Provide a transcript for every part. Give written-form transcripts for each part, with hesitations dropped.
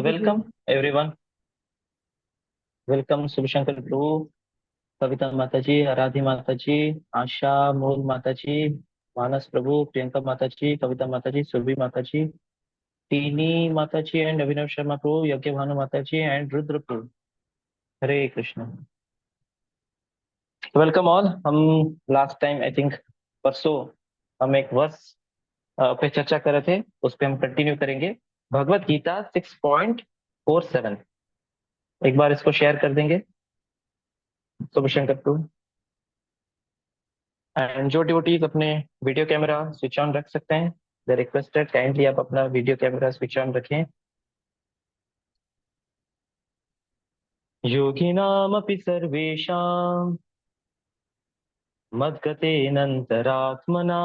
हरे Krishna. Welcome everyone. Welcome Shubh Shankar Prabhu, Kavita Mata ji, आराध्य माता जी, आशा मोल माता जी, मानस प्रभु, प्रियंका माता जी, कविता माता जी, सुरभि माता जी, टीनी माता ji and Abhinav Sharma Prabhu, Yagya Bhanu Mata ji and Rudra Prabhu. Hare Krishna. Welcome all. हम लास्ट टाइम आई थिंक परसों हम एक वर्स पे चर्चा कर रहे थे, उस पे हम कंटिन्यू करेंगे। भगवत गीता 6.47। एक बार इसको शेयर कर देंगे शुभ शंकर प्रभु। एंड जो डिवोटीज अपने वीडियो कैमरा स्विच ऑन रख सकते हैं, द रिक्वेस्टेड काइंडली आप अपना वीडियो कैमरा स्विच ऑन रखें। योगिनामपि सर्वेषां मद्गतेनन्तरात्मना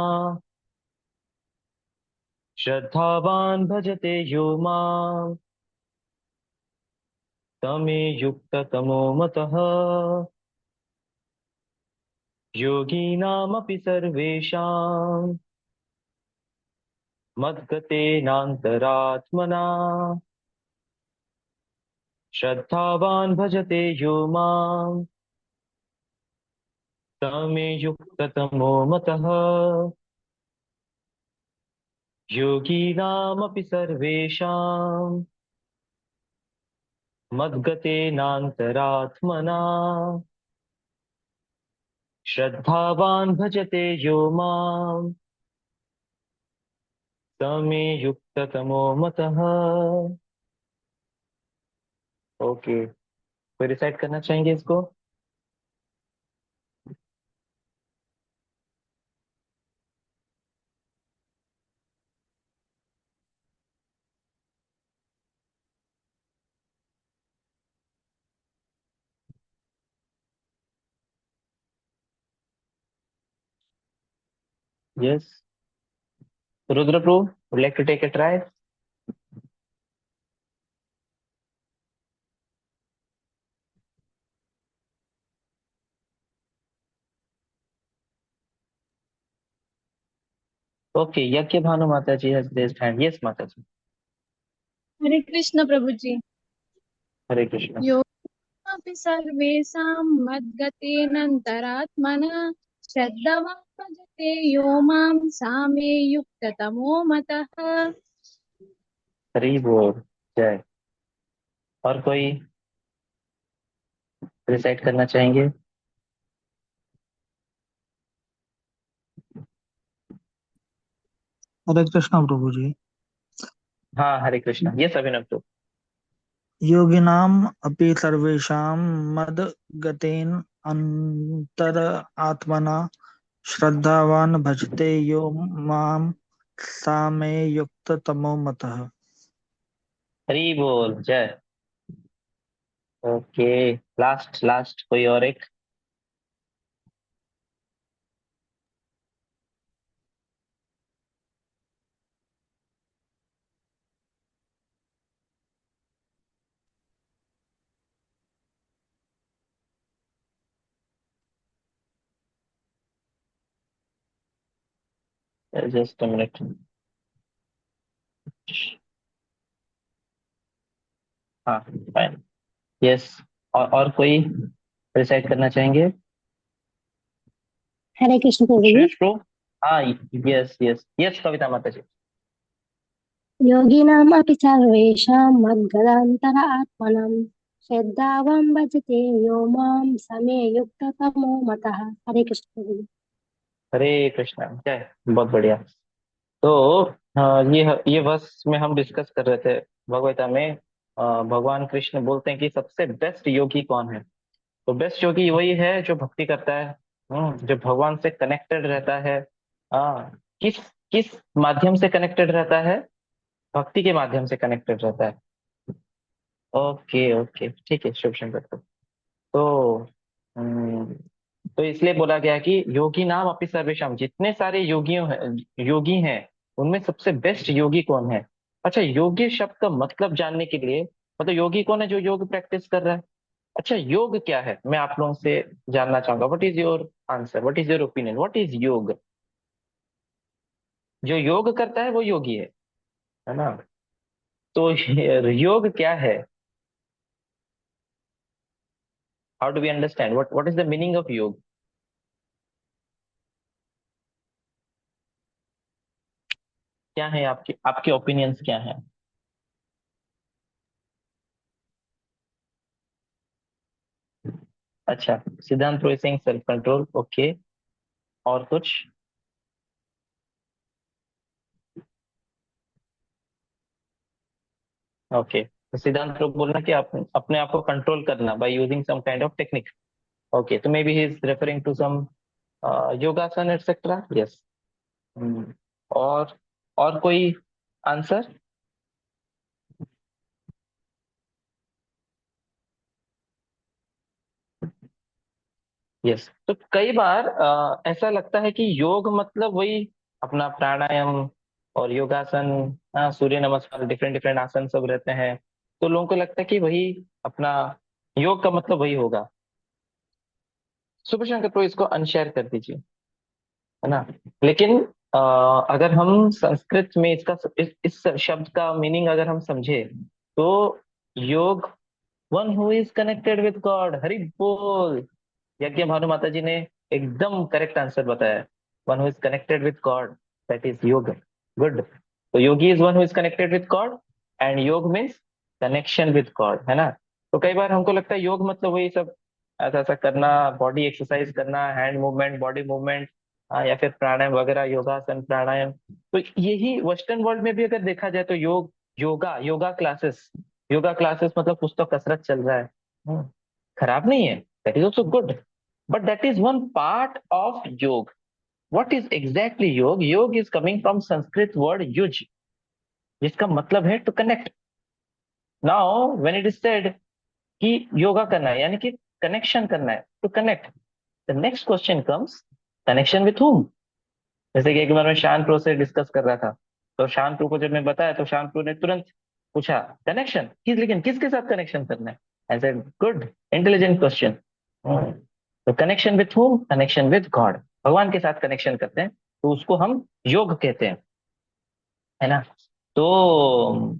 श्रद्धावान् भजते यो माम् तमे युक्ततमो मतः। योगिनामपि सर्वेषां मद्गतेनान्तरात्मना श्रद्धावान् भजते यो माम् तमे युक्ततमो मतः। योगिनामपि सर्वेषां मद्गतेनान्तरात्मना श्रद्धावान् भजते यो माम् समे युक्ततमो मतः। ओके, कोई रिसाइट करना चाहेंगे इसको? Yes, Rudra Prabhu would like to take a try? Okay, यज्ञ भानु माता जी has raised hand. Yes माता जी। हरे कृष्ण प्रभु जी। हरे कृष्ण। योऽपि सर्वेषां मद्गतेनन्तरात्मना श्रद्धावान् भजते यो मां सा मे युक्ततमो मतः। हरि बोल जय। और कोई रिसाइट करना चाहेंगे? हरे कृष्ण प्रभु जी। हाँ हरे कृष्ण। यस अभिनव प्रभु। योगिनाम अपि सर्वेषां मद्गतेन अंतर आत्मना श्रद्धावान भजते यो माम सा मे युक्त तमो मतः। हरि बोल जय। ओके, लास्ट लास्ट कोई और एक। Just a minute. हाँ फाइन। यस, और कोई रिसाइट करना चाहेंगे? हरे कृष्ण प्रभु जी। श्रेष्ठ प्रो। हाँ, यस यस यस कविता माता जी। योगिनामपि सर्वेषां मद्गदान्तర आत्मनं श्रद्धावान् भजते यो मां समे युक्ततमो मतः। हरे कृष्ण प्रभु जी। हरे कृष्णा जय। बहुत बढ़िया। तो ये वर्स में हम डिस्कस कर रहे थे भगवता में। भगवान कृष्ण बोलते हैं कि सबसे बेस्ट योगी कौन है। तो बेस्ट योगी वही है जो भक्ति करता है, जो भगवान से कनेक्टेड रहता है। किस किस माध्यम से कनेक्टेड रहता है? भक्ति के माध्यम से कनेक्टेड रहता है। ओके ओके ठीक है शुभ शंकर को। तो हम्म, तो इसलिए बोला गया कि योगी नाम अपि सर्वेशम, जितने सारे योगी हैं उनमें सबसे बेस्ट योगी कौन है। अच्छा, योगी शब्द का मतलब जानने के लिए, मतलब योगी कौन है जो योग प्रैक्टिस कर रहा है। अच्छा, योग क्या है मैं आप लोगों से जानना चाहूंगा। What is your answer, what is your opinion, what is योग? जो योग करता है वो योगी है ना? तो योग क्या है? How do we understand what is the meaning of yoga? क्या है आपके आपके ओपिनियंस क्या है? अच्छा, सिद्धांत रोय सिंह सेल्फ कंट्रोल, ओके। और कुछ? ओके, तो सिद्धांत रोय बोलना कि आप अपने आप को कंट्रोल करना by using some kind of technique. Okay, तो maybe he is referring to some yogasana etcetera, yes. और और कोई आंसर? यस, तो कई बार ऐसा लगता है कि योग मतलब वही अपना प्राणायाम और योगासन, सूर्य नमस्कार, डिफरेंट डिफरेंट आसन सब रहते हैं। तो लोगों को लगता है कि वही अपना योग का मतलब वही होगा। सुपर शंकर तो इसको अनशेयर कर दीजिए, है ना। लेकिन अ, अगर हम संस्कृत में इसका इस शब्द का मीनिंग अगर हम समझे, तो yoga one who is connected with God, Hari बोल। यज्ञ भानु माता जी ने एकदम करेक्ट आंसर बताया। One who is connected with God, that is yoga. Good. तो yogi is one who is connected with God, and yoga means connection with God, है ना। तो कई बार हमको लगता है योग मतलब वही सब ऐसा ऐसा करना, बॉडी एक्सरसाइज करना, हैंड मूवमेंट, बॉडी मूवमेंट, या फिर प्राणायाम वगैरह, योगासन प्राणायाम। तो यही वेस्टर्न वर्ल्ड में भी अगर देखा जाए तो योगा योगा क्लासेस मतलब कुछ तो कसरत चल रहा है। खराब नहीं है, that is also good, but that is one part of yog. What is exactly yog? Yog is coming from Sanskrit word yuj, जिसका मतलब है to connect. Now when it is said कि योगा करना है यानी कि कनेक्शन करना है, to connect, the next question comes, connection with whom? जैसे कि एक बार मैं शान प्रो से डिस्कस कर रहा था, तो शान प्रो को जब मैं बताया तो शान प्रो ने तुरंत पूछा कनेक्शन किस, लेकिन किसके साथ कनेक्शन करना है? I said good, intelligent question. तो connection with whom? Connection with God, भगवान के साथ कनेक्शन करते हैं, तो उसको हम योग कहते हैं, है ना। तो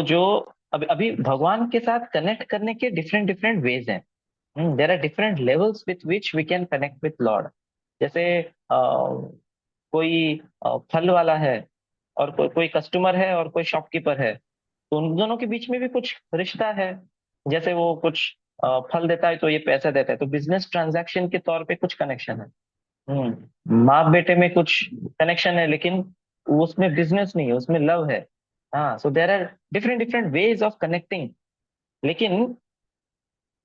जो अभी अभी भगवान के साथ कनेक्ट करने के डिफरेंट डिफरेंट वेज हैं। There are different levels with which we can connect with lord. जैसे कोई फल वाला है और कोई कोई कस्टमर है और कोई शॉपकीपर है, तो उन दोनों के बीच में भी कुछ रिश्ता है। जैसे वो कुछ फल देता है तो ये पैसा देता है, तो बिजनेस ट्रांजैक्शन के तौर पे कुछ कनेक्शन है। माँ बेटे में कुछ कनेक्शन है, लेकिन उसमें बिजनेस नहीं है, उसमें लव है। हाँ, so there are different different ways of connecting. लेकिन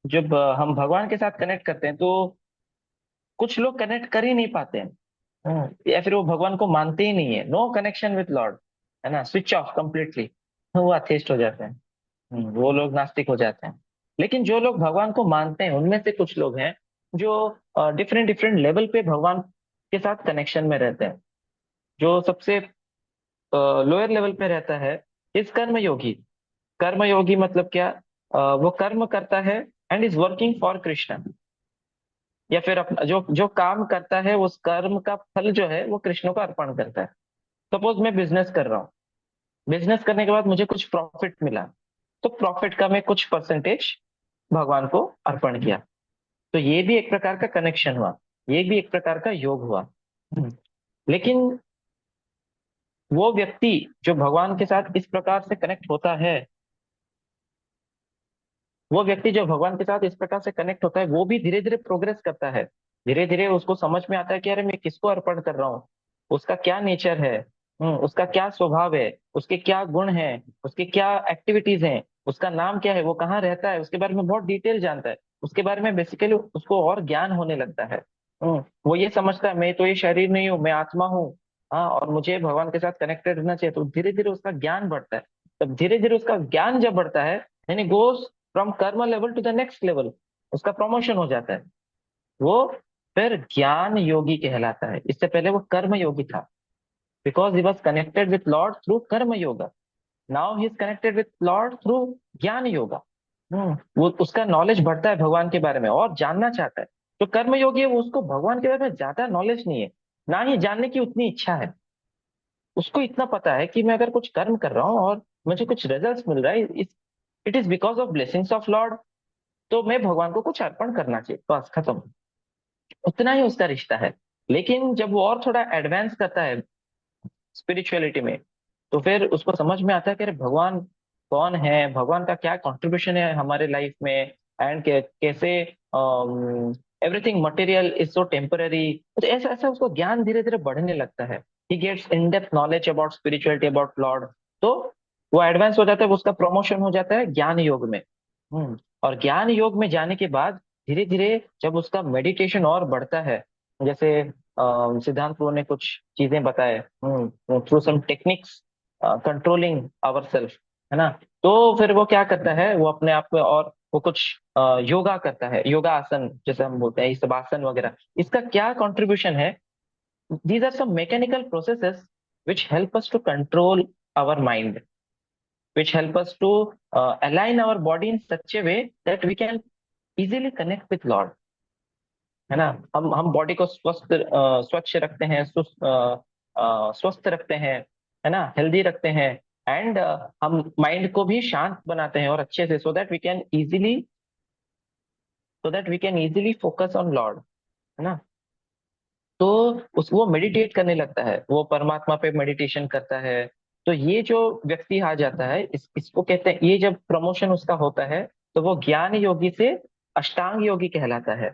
जब हम भगवान के साथ कनेक्ट करते हैं, तो कुछ लोग कनेक्ट कर ही नहीं पाते हैं। या फिर वो भगवान को मानते ही नहीं है, नो कनेक्शन विथ लॉर्ड, है ना, स्विच ऑफ कंप्लीटली, वो अथेस्ट हो जाते हैं। वो लोग नास्तिक हो जाते हैं। लेकिन जो लोग भगवान को मानते हैं, उनमें से कुछ लोग हैं जो डिफरेंट डिफरेंट लेवल पे भगवान के साथ कनेक्शन में रहते हैं। जो सबसे लोअर लेवल पे रहता है इस कर्मयोगी। कर्मयोगी मतलब क्या? वो कर्म करता है and is working for Krishna, या फिर अपना जो जो काम करता है उस कर्म का फल जो है वो कृष्ण को अर्पण करता है। सपोज मैं बिजनेस कर रहा हूँ, बिजनेस करने के बाद मुझे कुछ प्रॉफिट मिला, तो प्रॉफिट का मैं कुछ परसेंटेज भगवान को अर्पण किया। तो ये भी एक प्रकार का कनेक्शन हुआ, ये भी एक प्रकार का योग हुआ। लेकिन वो व्यक्ति जो भगवान के साथ इस प्रकार से कनेक्ट होता है, वो व्यक्ति जो भगवान के साथ इस प्रकार से कनेक्ट होता है, वो भी धीरे धीरे प्रोग्रेस करता है। धीरे धीरे उसको समझ में आता है कि अरे मैं किसको अर्पण कर रहा हूँ, उसका क्या नेचर है, उसका क्या स्वभाव है, उसके क्या गुण हैं, उसके क्या एक्टिविटीज हैं, उसका नाम क्या है, वो कहाँ रहता है, उसके बारे में बहुत डिटेल जानता है। उसके बारे में बेसिकली उसको और ज्ञान होने लगता है। वो ये समझता है मैं तो ये शरीर नहीं हूँ, मैं आत्मा हूँ। हाँ, और मुझे भगवान के साथ कनेक्टेड रहना चाहिए, तो धीरे धीरे उसका ज्ञान बढ़ता है। तब धीरे धीरे उसका ज्ञान जब बढ़ता है, यानी goes from karma level to the next level, उसका प्रमोशन हो जाता है। वो फिर ज्ञान योगी कहलाता है। इससे पहले वो कर्म योगी था, because he was connected with Lord through karma yoga. Now he is connected with Lord through jnana yoga. वो उसका नॉलेज बढ़ता है भगवान के बारे में और जानना चाहता है। जो कर्म योगी है वो, उसको भगवान के बारे में ज्यादा नॉलेज नहीं है, ना ही जानने की उतनी इच्छा है। उसको इतना पता है कि मैं अगर कुछ कर्म कर रहा हूँ और मुझे कुछ रिजल्ट्स मिल रहा है, it is because of blessings of Lord, तो मैं भगवान को कुछ अर्पण करना चाहिए, बस खत्म। उतना ही उसका रिश्ता है। लेकिन जब वो और थोड़ा एडवांस करता है स्पिरिचुअलिटी में, तो फिर उसको समझ में आता है कि अरे भगवान कौन है, भगवान का क्या कंट्रीब्यूशन है हमारे लाइफ में, एंड कैसे everything material is so temporary. तो ऐसा ऐसा उसको ज्ञान धीरे धीरे बढ़ने लगता है। He gets in depth knowledge about spirituality, about lord. तो वो एडवांस हो जाता है, उसका प्रमोशन हो जाता है ज्ञान योग में। और ज्ञान योग में जाने के बाद धीरे धीरे जब उसका मेडिटेशन और बढ़ता है, जैसे सिद्धांत प्रभु ने कुछ चीजें बताए through some techniques controlling our self, है ना। तो फिर वो क्या करता है, वो अपने आप में और वो कुछ योगा करता है, योगा आसन जैसे हम बोलते हैं, ये सब आसन वगैरह। इसका क्या कंट्रीब्यूशन है? These are some mechanical processes which help us to control our mind, which help us to align our body in such a way that we can easily connect with Lord, है ना। हम body को स्वच्छ रखते हैं, स्वस्थ रखते हैं, है ना, हेल्दी रखते हैं। एंड हम माइंड को भी शांत बनाते हैं और अच्छे से, so that we can easily focus on lord, है ना। तो उस वो मेडिटेट करने लगता है, वो परमात्मा पे मेडिटेशन करता है। तो ये जो व्यक्ति आ जाता है, इसको कहते हैं, ये जब प्रमोशन उसका होता है, तो वो ज्ञान योगी से अष्टांग योगी कहलाता है।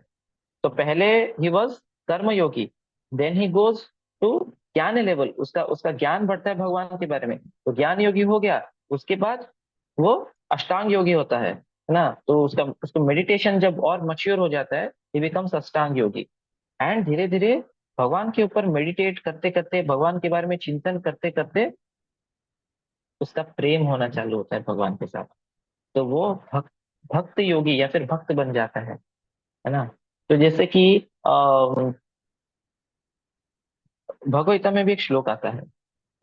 तो पहले ही वॉज कर्म योगी, देन ही गोज टू ज्ञान लेवल, उसका उसका ज्ञान बढ़ता है भगवान के बारे में, तो ज्ञान योगी हो गया। उसके बाद वो अष्टांग योगी होता है ना। तो उसका उसको मेडिटेशन जब और मच्योर हो जाता है, ही बिकम्स अष्टांग योगी। एंड धीरे धीरे भगवान के ऊपर मेडिटेट करते करते, भगवान के बारे में चिंतन करते करते, उसका प्रेम होना चालू होता है भगवान के साथ। तो वो भक्त योगी या फिर भक्त बन जाता है ना। तो जैसे कि भगवद्गीता में भी एक श्लोक आता है,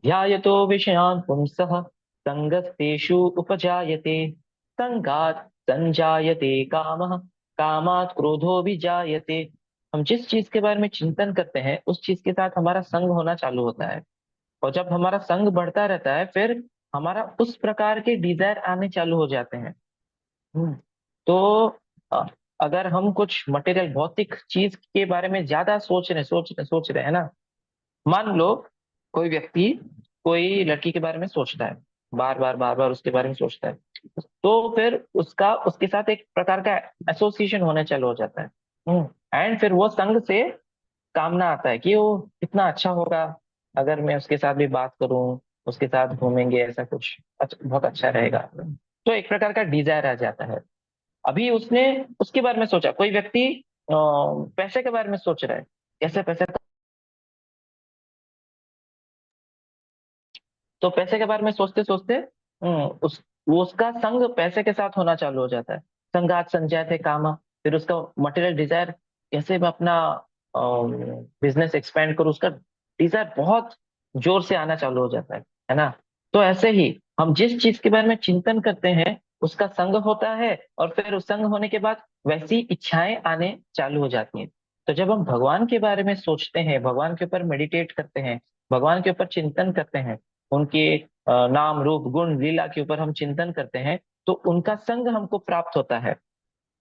ध्यायतो विषयान् पुंसः संगस्तेषु उपजायते, संगात् संजायते कामः, कामात् क्रोधो विजायते। हम जिस चीज के बारे में चिंतन करते हैं, उस चीज के साथ हमारा संग होना चालू होता है। और जब हमारा संग बढ़ता रहता है, फिर हमारा उस प्रकार के डिजायर आने चालू हो जाते हैं। हम्म, तो अ, अगर हम कुछ मटेरियल भौतिक चीज के बारे में ज्यादा सोच रहे हैं ना, मान लो कोई व्यक्ति कोई लड़की के बारे में सोचता है, बार बार उसके बारे में सोचता है, तो फिर उसका उसके साथ एक प्रकार का एसोसिएशन होने चालू हो जाता है। एंड फिर वो संग से कामना आता है कि वो कितना अच्छा होगा अगर मैं उसके साथ भी बात करूं, उसके साथ घूमेंगे, ऐसा कुछ बहुत अच्छा रहेगा। तो एक प्रकार का डिजायर आ जाता है। अभी उसने उसके बारे में सोचा, कोई व्यक्ति पैसे के बारे में सोच रहा है, कैसे पैसे, तो पैसे के बारे में सोचते सोचते उस वो उसका संग पैसे के साथ होना चालू हो जाता है। संगात संचय थे काम, फिर उसका मटेरियल डिजायर, कैसे मैं अपना बिजनेस एक्सपेंड करूँ, उसका डिजायर बहुत जोर से आना चालू हो जाता है ना। तो ऐसे ही हम जिस चीज के बारे में चिंतन करते हैं, उसका संग होता है, और फिर उस संग होने के बाद वैसी इच्छाएं आने चालू हो जाती हैं। तो जब हम भगवान के बारे में सोचते हैं, भगवान के ऊपर मेडिटेट करते हैं, भगवान के ऊपर चिंतन करते हैं, उनके नाम रूप गुण लीला के ऊपर हम चिंतन करते हैं, तो उनका संग हमको प्राप्त होता है।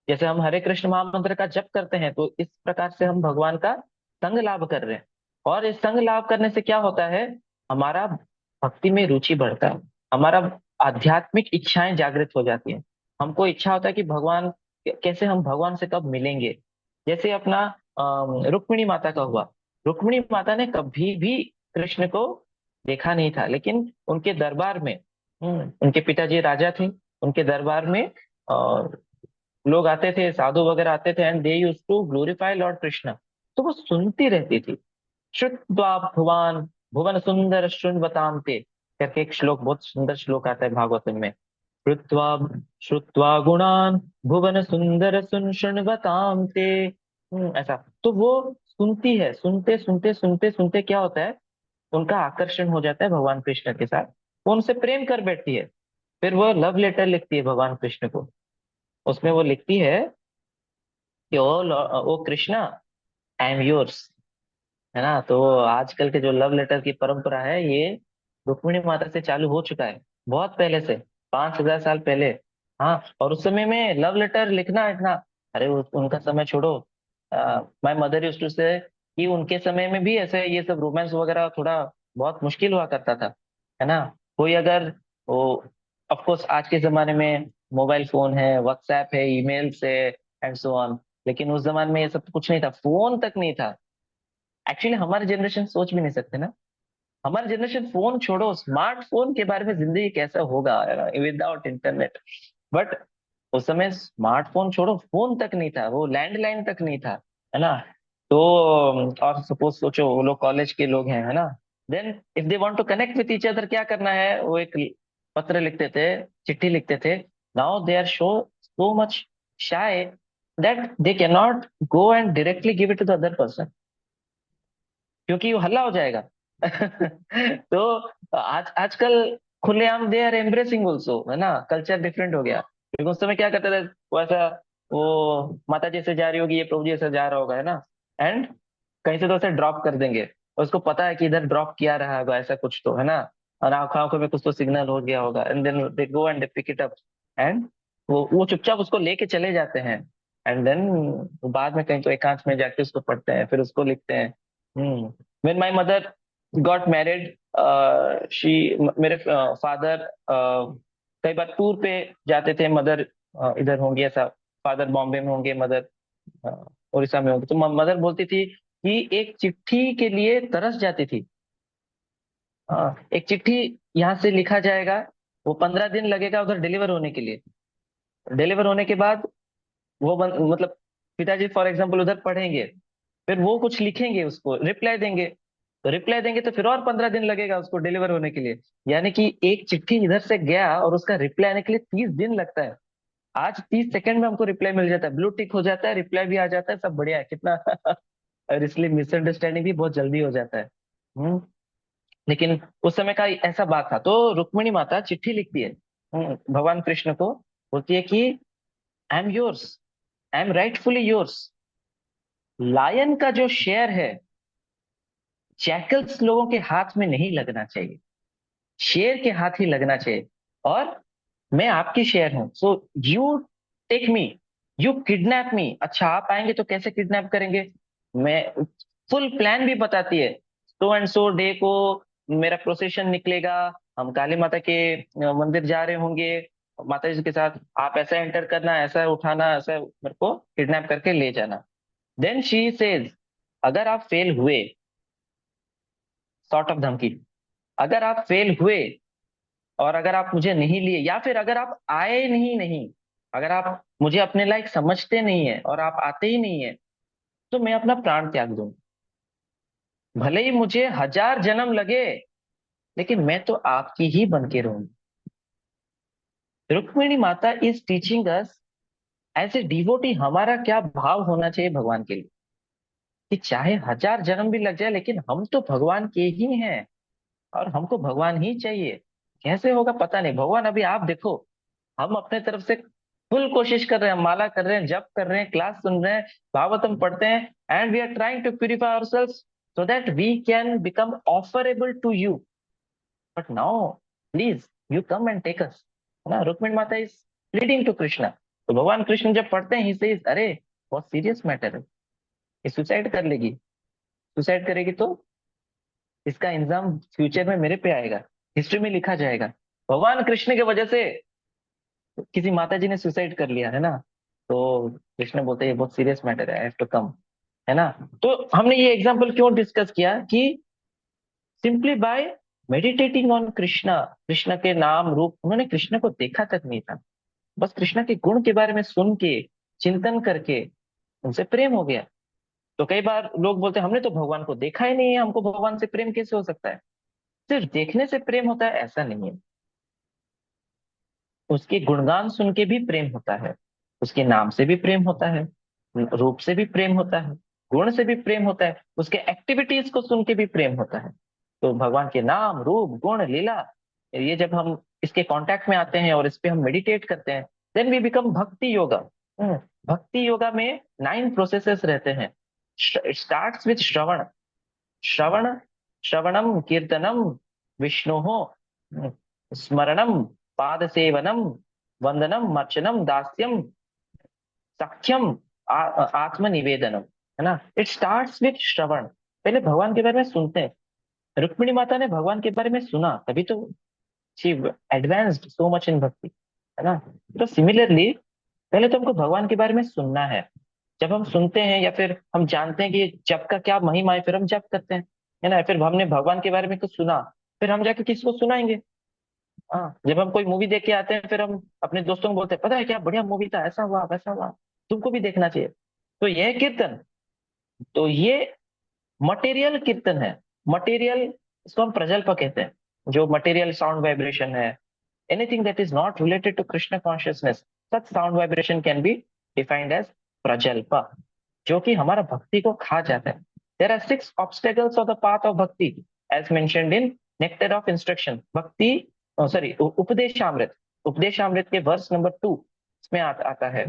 जैसे हम हरे कृष्ण महामंत्र का जप करते हैं, तो इस प्रकार से हम भगवान का संग लाभ कर रहे हैं। और इस संग लाभ करने से क्या होता है, हमारा भक्ति में रुचि बढ़ता है, हमारा आध्यात्मिक इच्छाएं जागृत हो जाती हैं। हमको इच्छा होता है कि भगवान, कैसे हम भगवान से कब मिलेंगे। जैसे अपना रुक्मिणी माता का हुआ। रुक्मिणी माता ने कभी भी कृष्ण को देखा नहीं था, लेकिन उनके दरबार में उनके पिताजी राजा थे, उनके दरबार में लोग आते थे, साधु वगैरह आते थे, and they used to glorify lord Krishna. तो वो सुनती रहती थी। श्रुत्वा भुवन भुवन सुंदर शृण्वताम ते करके एक श्लोक, बहुत सुंदर श्लोक आता है भागवतम में। श्रुत्वा श्रुत्वा गुणान भुवन सुंदर सुन शृण्वताम ते। ऐसा। तो वो सुनती है, सुनते सुनते सुनते सुनते क्या होता है, उनका आकर्षण हो जाता है भगवान कृष्ण के साथ, वो उनसे प्रेम कर बैठती है। फिर वो लव लेटर लिखती है भगवान कृष्ण को। उसमें वो लिखती है कि ओ कृष्णा, आई एम योर्स, है ना। तो आजकल के जो लव लेटर की परंपरा है, ये रुक्मिणी माता से चालू हो चुका है। बहुत पहले से, 5,000 साल पहले। हाँ, और उस समय में लव लेटर लिखना इतना, अरे उनका समय छोड़ो। माय मदर यूज्ड टू से कि उनके समय में भी ऐसे ये सब रोमांस वगैरह थोड़ा बहुत मुश्किल हुआ करता था, है ना। कोई अगर वो, ऑफ कोर्स आज के जमाने में मोबाइल फोन है, व्हाट्सएप है, ईमेल्स है, एंड सो ऑन, लेकिन उस जमाने में ये सब कुछ नहीं था, फोन तक नहीं था। एक्चुअली हमारी जनरेशन सोच भी नहीं सकते ना, हमारी जनरेशन फोन छोड़ो, स्मार्टफोन के बारे में जिंदगी कैसा होगा विदाउट इंटरनेट। बट उस समय स्मार्टफोन छोड़ो, फोन तक नहीं था, वो लैंडलाइन तक नहीं था, है ना। तो और सपोज सोचो वो लोग कॉलेज के लोग हैं, है ना। Then if they want to connect with each other, क्या करना है, वो एक पत्र लिखते थे, चिट्ठी लिखते थे। Now they are so much shy that they can not go and directly give it to the other person, क्योंकि वो हल्ला हो जाएगा। तो आज आजकल खुलेआम दे आर एम्ब्रेसिंग ऑल्सो, है ना, कल्चर डिफरेंट हो गया। क्योंकि उस समय क्या करते थे, वो ऐसा, वो माता जी से जा रही होगी, ये प्रभु जी से जा रहा होगा, है ना, एंड कहीं से तो ऐसे ड्रॉप कर देंगे, उसको पता है कि इधर ड्रॉप किया रहा होगा, ऐसा कुछ तो, है ना, और आंखों आंखों में कुछ तो सिग्नल हो गया होगा, and then they go and they pick it up, and वो चुपचाप उसको लेके चले जाते हैं। एंड देन बाद में कहीं तो एकांत में जाके उसको पढ़ते हैं, फिर उसको लिखते हैं। When my mother got married, she, मेरे फादर कई बार टूर पे जाते थे, मदर इधर होंगे, ऐसा, फादर बॉम्बे में होंगे, मदर उड़ीसा में होंगे, तो मदर बोलती थी कि एक चिट्ठी के लिए तरस जाती थी। एक चिट्ठी यहाँ से लिखा जाएगा, वो 15 दिन लगेगा उधर डिलीवर होने के लिए। डिलीवर होने के बाद वो मतलब पिताजी फॉर एग्जाम्पल उधर पढ़ेंगे, फिर वो कुछ लिखेंगे, उसको रिप्लाई देंगे, तो रिप्लाई देंगे तो फिर और 15 दिन लगेगा उसको डिलीवर होने के लिए। यानी कि एक चिट्ठी इधर से गया और उसका रिप्लाई आने के लिए 30 दिन लगता है। आज 30 सेकंड में हमको रिप्लाई मिल जाता है, ब्लू टिक हो जाता है, रिप्लाई भी आ जाता है, सब बढ़िया है कितना। और इसलिए मिसअंडरस्टैंडिंग भी बहुत जल्दी हो जाता है। हम्म लेकिन उस समय का ऐसा बात था, तो रुक्मिणी माता चिट्ठी लिखती है, भगवान कृष्ण को, बोलती है कि I am yours, I am rightfully yours. Lion का जो शेयर है, जैकल्स लोगों के हाथ में नहीं लगना चाहिए, शेर के हाथ ही लगना चाहिए। और मैं आपकी शेर हूं, so you take me, you kidnap me. अच्छा, आप आएंगे तो कैसे किडनैप करेंगे, मैं फुल प्लान भी बताती है। सो एंड सो डे को मेरा प्रोसेशन निकलेगा, हम काली माता के मंदिर जा रहे होंगे माता जी के साथ, आप ऐसा एंटर करना, ऐसा उठाना, ऐसा मेरे को किडनैप करके ले जाना। देन शी सेज, अगर आप फेल हुए, सॉर्ट ऑफ धमकी, अगर आप फेल हुए और अगर आप मुझे नहीं लिए, या फिर अगर आप आए नहीं नहीं, अगर आप मुझे अपने लायक समझते नहीं है और आप आते ही नहीं है, तो मैं अपना प्राण त्याग दूं, भले ही मुझे 1000 जन्म लगे, लेकिन मैं तो आपकी ही बन के रहूंगी। रुक्मिणी माता is teaching us as a devotee हमारा क्या भाव होना चाहिए भगवान के लिए, कि चाहे 1000 जन्म भी लग जाए, लेकिन हम तो भगवान के ही हैं और हमको भगवान ही चाहिए। कैसे होगा पता नहीं, भगवान अभी आप देखो, हम अपने तरफ से फुल कोशिश कर रहे हैं, माला कर रहे हैं, जप कर रहे हैं, क्लास सुन रहे हैं, भागवतम पढ़ते हैं, and we are trying to purify ourselves so that we can become offerable to you. But now please you come and take us, है ना। रुक्मिणी माता इज प्लीडिंग टू कृष्णा, तो भगवान कृष्ण जब पढ़ते हैं, ही सेज, अरे बहुत सीरियस मैटर है, ये सुसाइड कर लेगी, सुसाइड करेगी तो इसका इंजाम फ्यूचर में मेरे पे आएगा, हिस्ट्री में लिखा जाएगा, भगवान कृष्ण की वजह से किसी माता जी ने सुसाइड कर लिया, है ना। तो कृष्ण बोलते हैं ये बहुत सीरियस मैटर है, आई हैव टू कम, है ना। तो हमने ये एग्जांपल क्यों डिस्कस किया, कि simply by meditating on Krishna, Krishna के नाम रूप, उन्होंने कृष्ण को देखा तक नहीं था, बस कृष्ण के गुण के बारे में सुन के, चिंतन करके उनसे प्रेम हो गया। तो कई बार लोग बोलते हैं हमने तो भगवान को देखा ही नहीं है, हमको भगवान से प्रेम कैसे हो सकता है। सिर्फ देखने से प्रेम होता है ऐसा नहीं है, उसके गुणगान सुन के भी प्रेम होता है, उसके नाम से भी प्रेम होता है, रूप से भी प्रेम होता है, गुण से भी प्रेम होता है, उसके एक्टिविटीज को सुन के भी प्रेम होता है। तो भगवान के नाम रूप गुण लीला, ये जब हम इसके कांटेक्ट में आते हैं और इस पे हम मेडिटेट करते हैं, देन वी बिकम भक्ति योगा। भक्ति योगा में 9 प्रोसेसेस रहते हैं। इट स्टार्ट्स विथ श्रवण, श्रवण, श्रवणम कीर्तनम विष्णु, स्मरणम, पाद सेवनम, वंदनम, मर्चनम, दास्यम, सख्यम, आत्मनिवेदनम, है ना। इट स्टार्ट्स विथ श्रवण। पहले भगवान के बारे में सुनते हैं। रुक्मिणी माता ने भगवान के बारे में सुना, तभी तो she advanced so much in भक्ति, है ना। तो सिमिलरली पहले तो हमको भगवान के बारे में सुनना है। जब हम सुनते हैं या फिर हम जानते हैं कि जप का क्या महिमा है, फिर हम जप करते हैं, है ना। फिर हमने भगवान के बारे में कुछ सुना, फिर हम जाके किसी को सुनाएंगे। हाँ, जब हम कोई मूवी देख के आते हैं, फिर हम अपने दोस्तों को बोलते हैं, पता है क्या बढ़िया मूवी था, ऐसा हुआ वैसा हुआ, तुमको भी देखना चाहिए। तो यह है कीर्तन। तो ये मटेरियल कीर्तन है। मटेरियल, इसको हम प्रजल्प कहते हैं। जो मटेरियल साउंड वाइब्रेशन है, anything that is not related to Krishna consciousness, such sound vibration can be defined as prajalpa, जो कि हमारा भक्ति को खा जाता है। There are 6 obstacles of the path of bhakti, as mentioned in Nectar of Instruction, भक्ति, सॉरी, उपदेशामृत। उपदेशामृत के वर्स नंबर 2 इसमें आता है।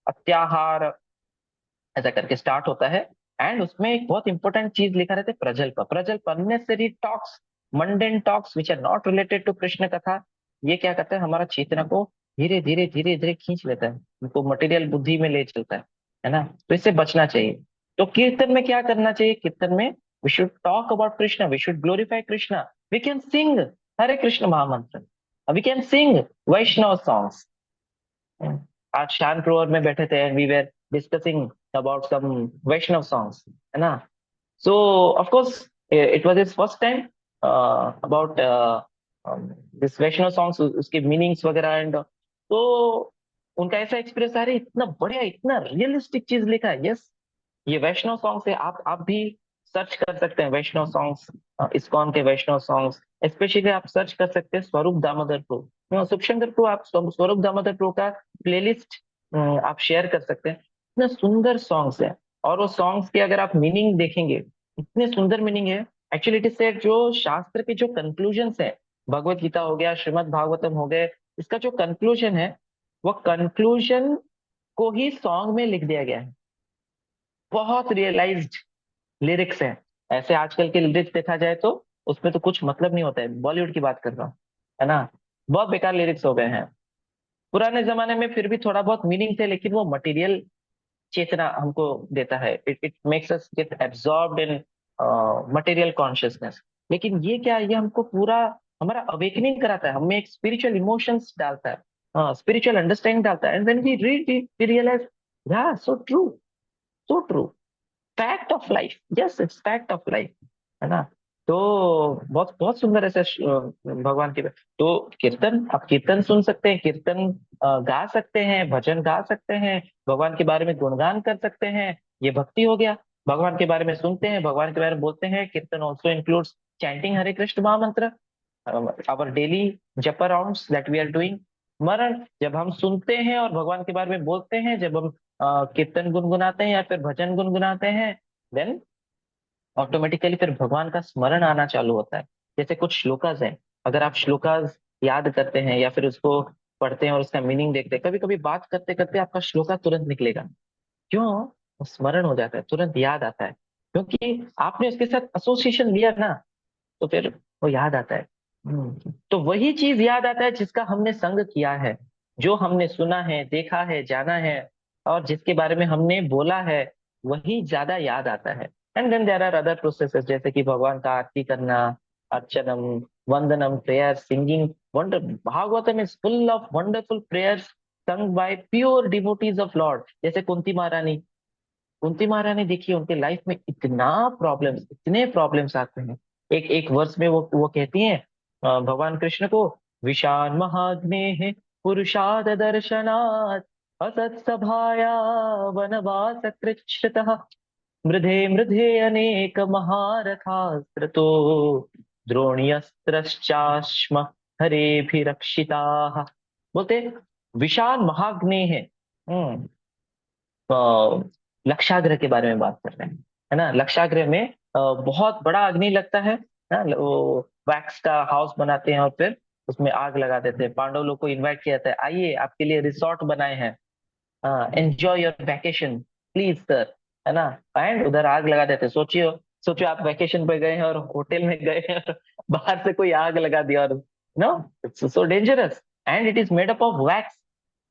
अत्याहार ऐसा करके स्टार्ट होता है। एंड उसमें एक बहुत इंपॉर्टेंट चीज लिखा रहता है, prajalpa. Prajalpa, unnecessary talks, mundane talks which are not related to Krishna katha. ये क्या करता है, हमारा चेतना को धीरे धीरे धीरे धीरे खींच लेता है, उनको मटेरियल बुद्धि में ले चलता है ना। तो इससे बचना चाहिए। तो कीर्तन में क्या करना चाहिए, कीर्तन में we should talk about Krishna, we should glorify Krishna, we can sing Hare Krishna mahamantra, we can sing Vaishnava songs. आज शान प्रवर में बैठे थे and we were discussing about some Vaishnava songs, है ना। So of course it was his first time about this Vaishnava songs, उसके meanings वगैरह एंड तो उनका ऐसा एक्सपीरियंस आ रहा है, इतना बढ़िया, इतना रियलिस्टिक चीज लिखा है। यस, ये वैष्णव सॉन्ग्स है। आप भी सर्च कर सकते हैं वैष्णव सॉन्ग्स, इस्कॉन के वैष्णव सॉन्ग्स। स्पेशली आप सर्च कर सकते हैं स्वरूप दामोदर प्रो, शुभशंकर प्रो, आप स्वरूप दामोदर प्रो का प्लेलिस्ट आप शेयर कर सकते हैं। इतने सुंदर सॉन्ग्स हैं। और वो सॉन्ग्स के अगर आप मीनिंग देखेंगे, इतने सुंदर मीनिंग है। एक्चुअली इट इज सेड, जो शास्त्र के जो कंक्लूजन्स है, भगवत गीता हो गया, श्रीमद् भागवतम हो गए, इसका जो कंक्लूजन है, वो कंक्लूजन को ही सॉन्ग में लिख दिया गया है। बहुत रियलाइज्ड लिरिक्स हैं। ऐसे आजकल के लिरिक्स देखा जाए तो उसमें तो कुछ मतलब नहीं होता है, बॉलीवुड की बात कर रहा हूँ, है ना। बहुत बेकार लिरिक्स हो गए हैं। पुराने जमाने में फिर भी थोड़ा बहुत मीनिंग थे, लेकिन वो मटेरियल चेतना हमको देता है, it it makes us gate absorbed in material consciousness. लेकिन ये क्या है, ये हमको पूरा हमारा अवेकनिंग कराता है, हमें एक स्पिरिचुअल इमोशंस डालता है, स्पिरिचुअल अंडरस्टैंडिंग डालता है। And when we read it we realise, yeah so true, so true, fact of life, yes it's fact of life, है ना। तो बहुत बहुत सुंदर ऐसे भगवान के। तो कीर्तन, आप कीर्तन सुन सकते हैं, कीर्तन गा सकते हैं, भजन गा सकते हैं, भगवान के बारे में गुणगान कर सकते हैं, ये भक्ति हो गया। भगवान के बारे में सुनते हैं, भगवान के बारे में बोलते हैं। Kirtan also includes chanting Hare Krishna mahamantra, our daily jap rounds that we are doing. स्मरण, जब हम सुनते हैं और भगवान के बारे में बोलते हैं, जब हम कीर्तन गुनगुनाते हैं या फिर भजन गुनगुनाते हैं, देन ऑटोमेटिकली फिर भगवान का स्मरण आना चालू होता है। जैसे कुछ श्लोकाज हैं, अगर आप श्लोकाज याद करते हैं या फिर उसको पढ़ते हैं और उसका मीनिंग देखते हैं, कभी कभी बात करते करते आपका श्लोका तुरंत निकलेगा। क्यों? वो स्मरण हो जाता है, तुरंत याद आता है, क्योंकि आपने उसके साथ एसोसिएशन लिया ना, तो फिर वो याद आता है। तो वही चीज याद आता है जिसका हमने संग किया है, जो हमने सुना है, देखा है, जाना है, और जिसके बारे में हमने बोला है, वही ज्यादा याद आता है। And then there are other processes, जैसे कि भगवान का आरती करना, archanam, vandanam, prayer, singing. Wonder Bhagavatam is full of wonderful prayers sung by pure devotees of Lord, जैसे कुंती महारानी। कुंती महारानी देखिए, उनके लाइफ में इतना प्रॉब्लम्स, इतने प्रॉब्लम्स आते हैं। एक एक वर्ष में वो कहती हैं भगवान कृष्ण को, विशान महाग्ने पुरुषाद दर्शनात् असत सभाया वनवास कृच्छ्रतः मृधे मृधे अनेक महारथास्त्रतो द्रोण्यस्त्रश्चाश्म हरेभिरक्षिताः। बोलते विशाल महाग्ने है। लक्षाग्रह के बारे में बात कर रहे हैं, है ना। लक्षाग्रह में बहुत बड़ा अग्नि लगता है ना, वो वैक्स का हाउस बनाते हैं और फिर उसमें आग लगा देते हैं। पांडव लोग को इनवाइट किया जाता है, आइए आपके लिए रिसोर्ट बनाए हैं, enjoy your vacation please sir, है ना। एंड उधर आग लगा देते हैं। सोचिए, सोचिए आप वैकेशन पे गए हैं और होटल में गए हैं और बाहर से कोई आग लगा दिया और no, it's so dangerous and it is made up of wax.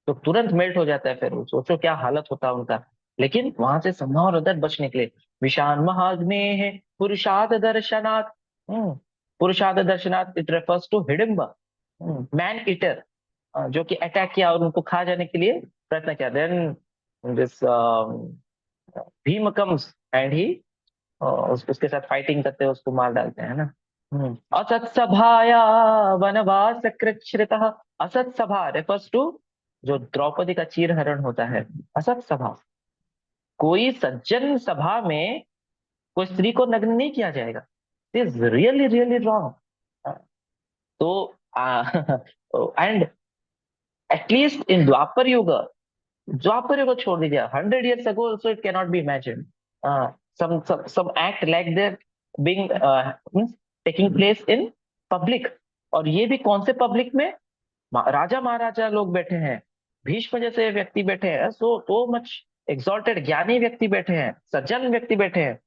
तो तुरंत मेल्ट हो जाता है, फिर सोचो क्या हालत होता है उनका। लेकिन वहां से संभव उधर बच निकले। विशान महाग्ने है पुरुषाद दर्शनात्। पुरुषाद दर्शनात् it refers to Hidimba, man eater, जो कि अटैक किया और उनको खा जाने के लिए प्रयत्न किया। Then this Bheem comes and he उसके साथ फाइटिंग करते हैं, उसको मार डालते हैं, है ना। असत सभाया वनवास कृच्छ्रितः। असत सभा रेफर्स टू जो द्रौपदी का चीरहरण होता है, असत सभा। कोई सज्जन सभा में कोई स्त्री को नग्न नहीं किया जाएगा, इज रियली रियली रॉन्ग। तो एंड एटलीस्ट इन द्वापर युग, द्वापर युग छोड़ दीजिए, 100 years ago also it cannot be imagined. Some act like that being means taking place in public। और ये भी कौन से पब्लिक में? राजा महाराजा लोग बैठे हैं, भीष्म जैसे व्यक्ति बैठे हैं, सो मच एक्सॉल्टेड ज्ञानी व्यक्ति बैठे हैं, सज्जन व्यक्ति बैठे हैं,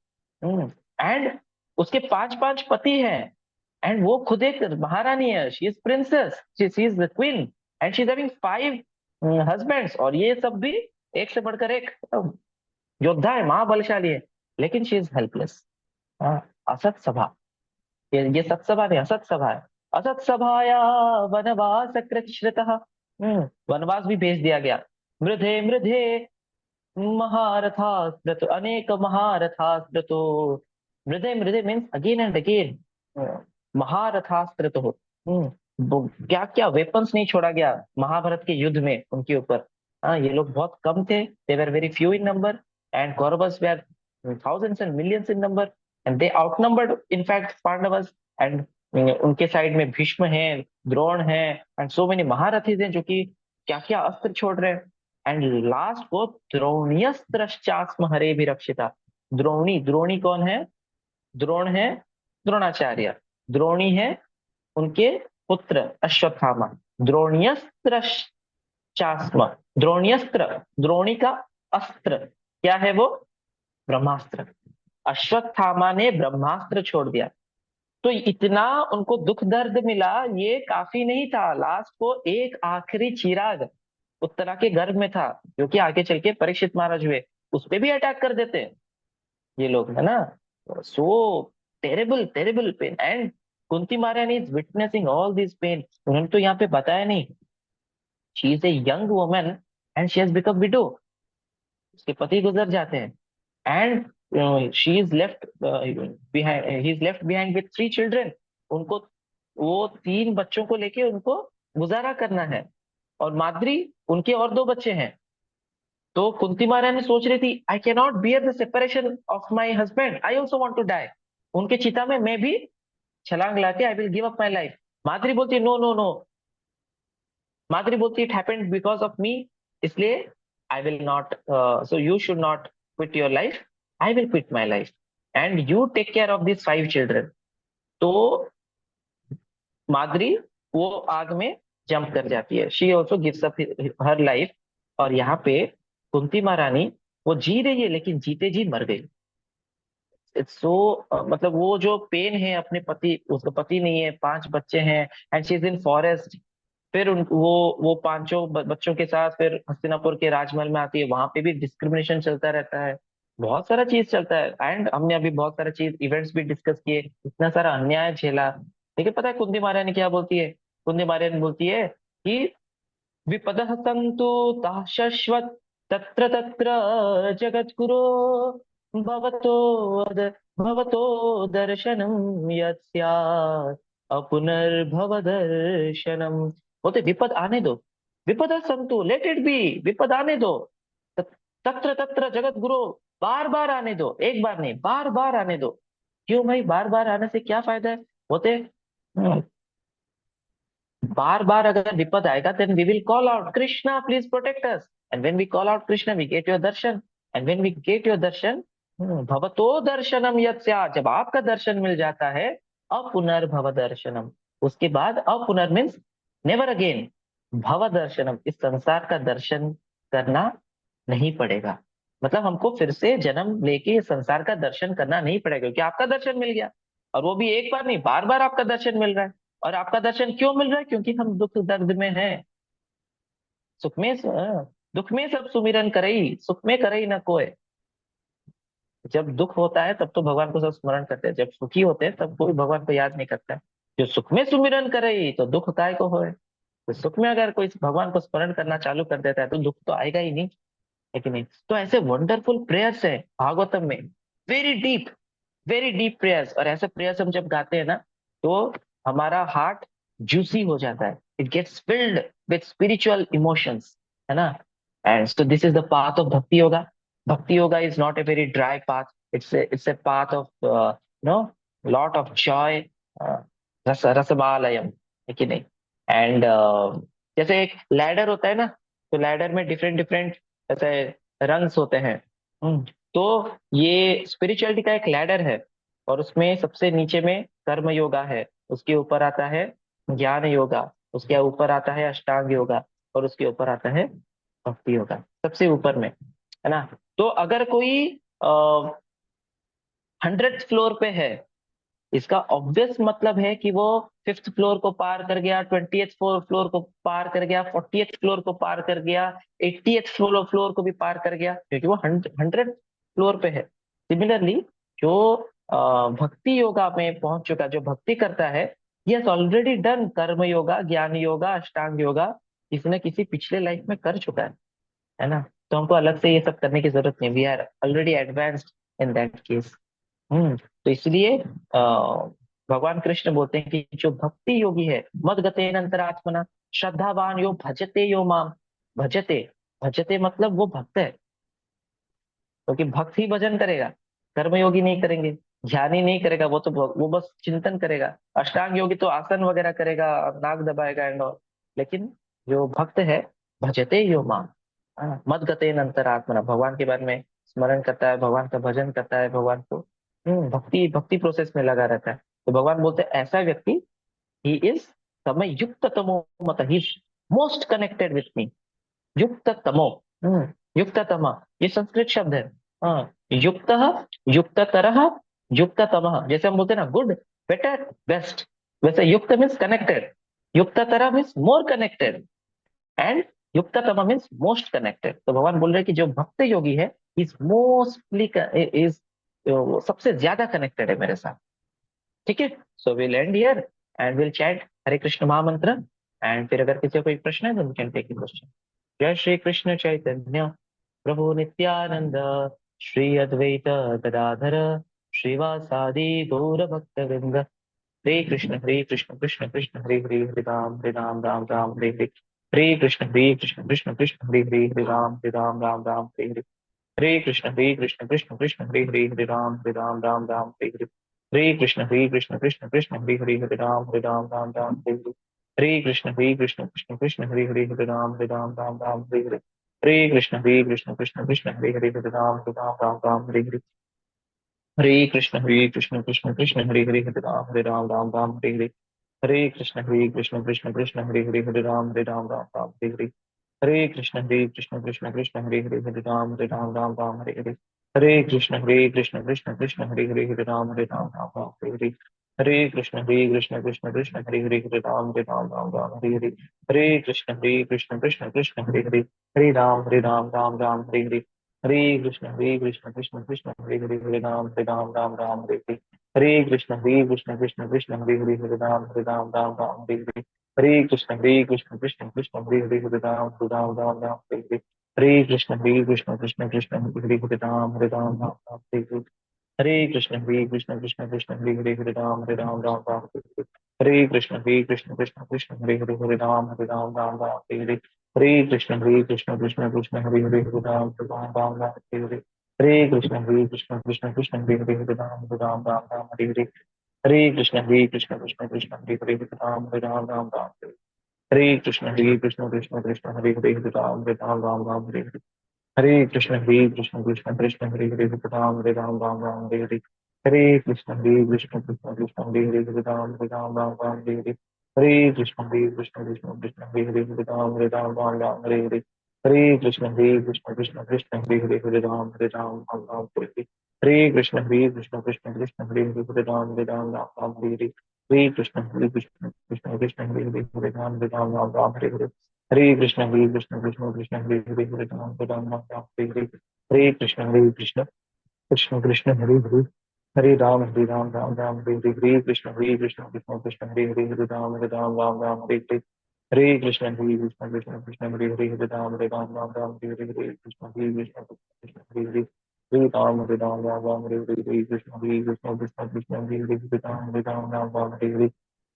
एंड उसके पांच पांच पति हैं, एंड वो खुद एक महारानी है, she is princess, she is the queen, and she is having 5 husbands, और ये सब भी एक से बढ़कर एक योद्धा है, महाबलशाली है, लेकिन शी इज हेल्पलेस। असत सभा, ये सत्सभा नहीं, असत सभा है। असत सभाया वनवास कृच्छ्रितः। वनवास भी भेज दिया गया। मृधे मृधे महारथास्त्रतो, अनेक महारथास्त्रतो। मृधे मृधे मीन्स अगेन एंड अगेन, महारथास्त्रतो। क्या क्या वेपन्स नहीं छोड़ा गया महाभारत के युद्ध में उनके ऊपर। ये लोग बहुत कम थे, they were very few in number, and Kauravas were thousands and millions in number, and they outnumbered in fact Pandavas. And उनके साइड में भीष्म है, द्रोण है, एंड सो मेनी महारथी हैं जो कि क्या क्या अस्त्र छोड़ रहे हैं। एंड लास्ट को द्रोणीयस्त्रश्चास्म हरे भी रक्षिता। द्रोणी, द्रोणी कौन है? द्रोण है द्रोणाचार्य, द्रोणी है उनके पुत्र अश्वत्थामा। द्रोणीयस्त्रश्चास्म, द्रोणीयस्त्र, द्रोणी का अस्त्र क्या है वो? ब्रह्मास्त्र। अश्वत्थामा ने ब्रह्मास्त्र छोड़ दिया। तो इतना उनको दुख दर्द मिला, ये काफी नहीं था। लास्ट को एक आखिरी चिराग उत्तरा के गर्भ में था, जो कि आगे चल के परीक्षित महाराज हुए, उस पे भी अटैक कर देते हैं ये लोग, है ना। So terrible terrible pain, and Kunti Maharani is witnessing all this pain. उन्होंने तो यहाँ पे बताया नहीं, she is a young woman and she has become widow, उसके पति गुजर जाते हैं, and she is left behind, he is left behind with 3 children. उनको वो 3 बच्चों को लेके उनको गुजारा करना है, और माद्री उनके और 2 बच्चे हैं। तो कुंती महारानी सोच रही थी, I can not bear the separation of my husband, I also want to die. उनके चिता में मैं भी छलांग लाके I will give up my life. Madri बोलती है नो नो नो, माद्री बोलती it happened because of me, इसलिए I will not, so you should not quit your life, I will quit my life and you take care of this 5 children. तो माद्री वो आग में jump कर जाती है, she also gives up her life. और यहाँ पे कुंती महारानी वो जी रही है, लेकिन जीते जी मर गई। इट्स सो मतलब वो जो पेन है अपने पति, उसका पति नहीं है, 5 बच्चे हैं, and she is in forest. फिर वो पांचों बच्चों के साथ फिर हस्तिनापुर के राजमहल में आती है, वहां पे भी डिस्क्रिमिनेशन चलता रहता है, बहुत सारा चीज चलता है, एंड हमने अभी बहुत सारा चीज इवेंट्स भी डिस्कस किए, इतना सारा अन्याय झेला। लेकिन पता है कुंती महारानी क्या बोलती है? कुंती महारानी बोलती है कि विपदः सन्तु ताः शश्वत् तत्र तत्र जगद्गुरो भवतो भवतो दर्शनं यत् स्यात् अपुनर्भव दर्शनम। बोलते विपद आने दो, विपद संतु, लेट इट बी, विपद आने दो, तत्र तत्र जगत गुरु, बार बार आने दो, एक बार नहीं बार बार आने दो। क्यों भाई, बार बार आने से क्या फायदा है? बोलते बार बार अगर विपद आएगा, then we will call out Krishna, please protect us, and when we call out Krishna we get your darshan, and when we get your darshan, भवतो दर्शनम यत्स्या, जब आपका दर्शन मिल जाता है, अपुनर्भव दर्शनम, उसके बाद अपुनर मीन्स नेवर अगेन, भव दर्शनम, इस संसार का दर्शन करना नहीं पड़ेगा। मतलब हमको फिर से जन्म लेके इस संसार का दर्शन करना नहीं पड़ेगा, क्योंकि आपका दर्शन मिल गया, और वो भी एक बार नहीं, बार बार आपका दर्शन मिल रहा है। और आपका दर्शन क्यों मिल रहा है? क्योंकि हम दुख दर्द में हैं। सुख में दुख में सब सुमिरन करई, सुख में करई ना कोय। जब दुख होता है तब तो भगवान को सब स्मरण करते हैं, जब सुखी होते हैं तब कोई भगवान को याद नहीं करता है। जो सुख में सुमिरन करे तो दुख काय को होए। तो सुख में अगर कोई भगवान को स्मरण करना चालू कर देता है तो दुख तो आएगा ही नहीं, है कि नहीं? तो ऐसे वंडरफुल प्रेयर्स है भागवतम में, very deep, very deep prayers. और ऐसे प्रेयर्स हम जब गाते हैं ना, तो हमारा हार्ट जूसी हो जाता है, it gets filled with spiritual emotions, है ना? And so this is the path of bhakti yoga. Bhakti yoga is not a very dry path. It's a path of lot of joy, रसमालयम, है कि नहीं? एंड जैसे एक लैडर होता है ना, तो लैडर में डिफरेंट डिफरेंट ऐसे रंग्स होते हैं. तो ये स्पिरिचुअलिटी का एक लैडर है, और उसमें सबसे नीचे में कर्म योगा है, उसके ऊपर आता है ज्ञान योगा, उसके ऊपर आता है अष्टांग योगा, और उसके ऊपर आता है भक्ति योगा, सबसे ऊपर में, है ना? तो अगर कोई 100th फ्लोर पे है, इसका ऑब्वियस मतलब है कि वो 5th फ्लोर को पार कर गया, 20th फ्लोर को पार कर गया, 40th फ्लोर को पार कर गया, 80th फ्लोर को भी पार कर गया, क्योंकि वो 100th फ्लोर पे है. सिमिलरली जो भक्ति योगा में पहुंच चुका, जो भक्ति करता है, यस ऑलरेडी डन कर्म योगा, ज्ञान योगा, अष्टांग योगा, किसी न किसी पिछले लाइफ में कर चुका है ना? तो हमको अलग से ये सब करने की जरूरत नहीं, we are already advanced in that case. तो इसलिए भगवान कृष्ण बोलते हैं कि जो भक्ति योगी है, मद गतेन अंतरात्मना श्रद्धावान यो भजते यो माम. भजते, भजते मतलब वो भक्त है, क्योंकि भक्त ही भजन करेगा, कर्मयोगी नहीं करेंगे, ध्यानी नहीं करेगा, वो तो वो बस चिंतन करेगा. अष्टांग योगी तो आसन वगैरह करेगा, नाक दबाएगा एंड ऑल. लेकिन जो भक्त है, भजते यो माम, मद गतेन अंतरात्मना, भगवान के बारे में स्मरण करता है, भगवान का भजन करता है, भगवान को भक्ति भक्ति प्रोसेस में लगा रहता है. तो भगवान बोलते हैं ऐसा व्यक्ति, ही इज समय युक्त तमो मत, ही मोस्ट कनेक्टेड विथ मी. युक्त तमो, युक्त तम, ये संस्कृत शब्द है. हाँ, युक्त, युक्त तरह, युक्त तम, जैसे हम बोलते हैं ना गुड, बेटर, बेस्ट, वैसे युक्त मीन्स कनेक्टेड, युक्त तरह मीन्स मोर कनेक्टेड, एंड युक्त तम मीन्स मोस्ट कनेक्टेड. तो भगवान बोल रहे हैं कि जो भक्त योगी है, इज मोस्टली, इज सबसे ज्यादा कनेक्टेड है मेरे साथ. ठीक है? So we'll end here and we'll chant Hare Krishna mahamantra. And फिर अगर किसी को कोई प्रश्न है तो वी कैन टेक क्वेश्चन. जय श्री कृष्ण चैतन्य प्रभु नित्यानंद, श्री अद्वैत गदाधर, श्रीवासादि गौर भक्त वृंद. हरे कृष्ण कृष्ण कृष्ण हरे हरे, हरे राम राम राम हरे हरे. हरे कृष्ण कृष्ण कृष्ण हरे हरे, हरे राम राम राम हरे हरे. हरे कृष्ण कृष्ण कृष्ण हरे हरे, हरे राम राम राम हरे हरे. हरे कृष्ण कृष्ण कृष्ण हरे हरे, हरे राम राम राम हरे हरे. हरे कृष्ण कृष्ण कृष्ण हरे हरे, हरे राम राम राम हरे हरे. हरे कृष्ण कृष्ण कृष्ण हरे हरे, हरे राम राम राम हरे हरे. हरे कृष्ण कृष्ण कृष्ण हरे हरे, हरे राम राम राम हरे हरे. हरे कृष्ण कृष्ण कृष्ण हरे हरे, हरे राम राम राम हरे हरे. हरे कृष्ण कृष्ण कृष्ण हरे हरे, हरे राम राम राम हरे हरे. हरे कृष्ण कृष्ण कृष्ण हरे हरे, हरे राम राम राम हरे हरे. हरे कृष्ण कृष्ण कृष्ण हरे हरे, हरे राम राम राम हरे हरे. हरे कृष्ण कृष्ण कृष्ण हरे हरे, हरे राम राम राम हरे हरे. हरे कृष्ण कृष्ण हरे हरे, हरे राम राम राम हरे हरे. हरे कृष्ण कृष्ण कृष्ण हरे हरे, हरे राम राम राम हरे हरे. हरे कृष्ण कृष्ण कृष्ण हरे हरे, हरे राम राम राम हरे हरे. हरे कृष्ण कृष्ण कृष्ण हरे हरे, हरे राम राम राम हरे हरे. हरे कृष्ण कृष्ण कृष्ण हरे हरे, हरे राम राम राम हरे हरे. हरे कृष्ण कृष्ण कृष्ण हरे हरे, हरे राम राम राम हरे हरे. हरे कृष्ण कृष्ण कृष्ण हरे हरे, हरे राम राम राम हरे हरे. हरे कृष्ण कृष्ण कृष्ण हरे हरे, हरे राम राम राम हरे हरे. हरे कृष्ण कृष्ण कृष्ण हरे हरे, हरे राम राम राम हरे हरे. हरे कृष्ण कृष्ण कृष्ण हरे हरे, हरे राम राम राम हरे हरे. हरे कृष्ण कृष्ण कृष्ण हरे हरे, हरे राम राम राम हरे हरे. हरे कृष्ण कृष्ण कृष्ण हरे हरे, हरे राम राम राम हरे हरे. हरे कृष्ण कृष्ण कृष्ण हरे हरे, हरे राम राम राम हरे हरे. हरे कृष्ण कृष्ण कृष्ण हरे हरे, हरे राम राम राम हरे हरे. हरे कृष्ण कृष्ण कृष्ण हरे हरे हरे राम राम हरे हरे हरे कृष्ण कृष्ण कृष्ण हरे हरे राम राम हरे हरे हरे कृष्ण कृष्ण कृष्ण हरे हरे राम राम हरे हरे हरे कृष्ण कृष्ण कृष्ण हरे हरे हरे राम राम हरे हरे हरे कृष्ण कृष्ण कृष्ण हरे राम हरे हरे हरे कृष्ण कृष्ण कृष्ण हरे राम हरे हरे कृष्ण हरे हरे हरे राम हरे हरे कृष्ण कृष्ण हरे राम हरे हरे हरे कृष्ण कृष्ण कृष्ण हरे राम हरे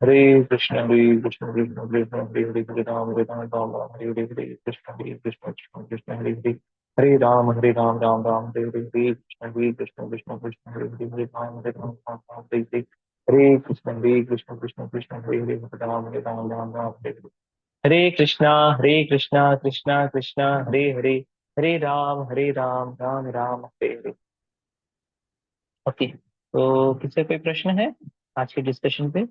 हरे कृष्ण कृष्ण हरे हरे हरे राम हरे हरे कृष्ण कृष्ण हरे हरे कृष्ण कृष्ण हरे हरे राम हरे हरे हरे कृष्णा कृष्णा कृष्णा हरे हरे हरे राम राम हरे हरे। ओके, तो किसी कोई प्रश्न है आज के डिस्कशन पे?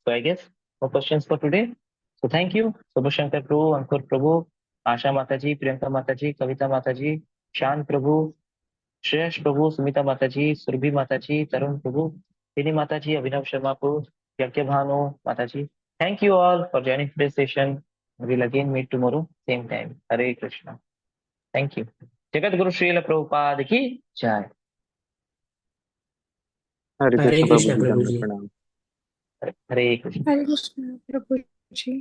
So I guess no questions for today. So thank you, Subha Shankar Prabhu, Ankur Prabhu, Asha Mataji, Priyanka Mataji, Kavita Mataji, Shan Prabhu, Shreyash Prabhu, Sumita Mataji, Surbhi Mataji, Tarun Prabhu, Tini Mataji, Abhinav Sharma Prabhu, Yakya Bhanu Mataji. Thank you all for joining today's session. We'll again meet tomorrow, same time. Hare Krishna. Thank you. Jagat Guru Srila Prabhupada ki jai. Hare Hare Krishna प्रभु कृष्ण जी, प्रभु दंडवत जी। प्रणाम। Hare Krishna. हरे कृष्ण प्रभु जी।